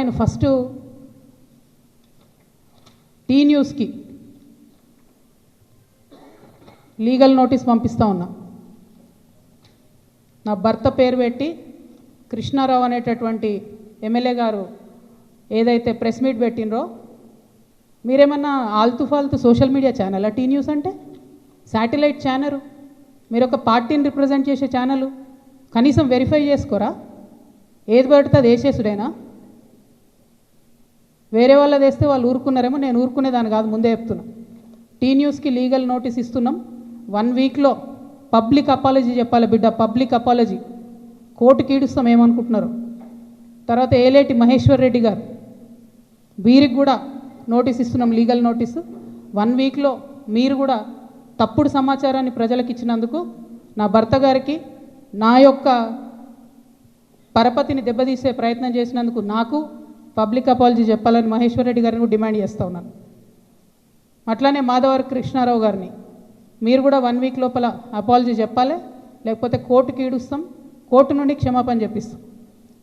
నేను first tea న్యూస్కి legal notice పంపిస్తా ఉన్నా. నా భర్త పేరు పెట్టి కృష్ణారావు అనేటటువంటి ఎమ్మెల్యే గారు ఏదైతే ప్రెస్ మీట్ పెట్టినరో, మీరేమన్నా ఆల్తు ఫాల్తు social media channel T news అంటే శాటిలైట్ ఛానల్, మీరు ఒక పార్టీని రిప్రజెంట్ చేసే ఛానల్, కనీసం వెరిఫై చేసుకోరా? ఏది పడితే అది వేసేసుడేనా? వేరే వాళ్ళది వేస్తే వాళ్ళు ఊరుకున్నారేమో, నేను ఊరుకునేదాన్ని కాదు, ముందే చెప్తున్నా. టీ న్యూస్కి లీగల్ నోటీస్ ఇస్తున్నాం. 1 వీక్లో పబ్లిక్ అపాలజీ చెప్పాలి బిడ్డ, పబ్లిక్ అపాలజీ. కోర్టుకి ఈడుస్తాం ఏమనుకుంటున్నారు. తర్వాత ఏలేటి మహేశ్వర్ రెడ్డి గారు, వీరికి కూడా నోటీస్ ఇస్తున్నాం, లీగల్ నోటీసు. 1 వీక్లో మీరు కూడా తప్పుడు సమాచారాన్ని ప్రజలకు ఇచ్చినందుకు, నా భర్త గారికి నా యొక్క పరపతిని దెబ్బతీసే ప్రయత్నం చేసినందుకు నాకు పబ్లిక్ అపాలజీ చెప్పాలని మహేశ్వర్ రెడ్డి గారిని కూడా డిమాండ్ చేస్తూ ఉన్నాను. అట్లానే మాధవర్ కృష్ణారావు గారిని మీరు కూడా 1 వీక్ లోపల అపాలజీ చెప్పాలి, లేకపోతే కోర్టుకి ఈడుస్తాం, కోర్టు నుండి క్షమాపణ చెప్పిస్తాం.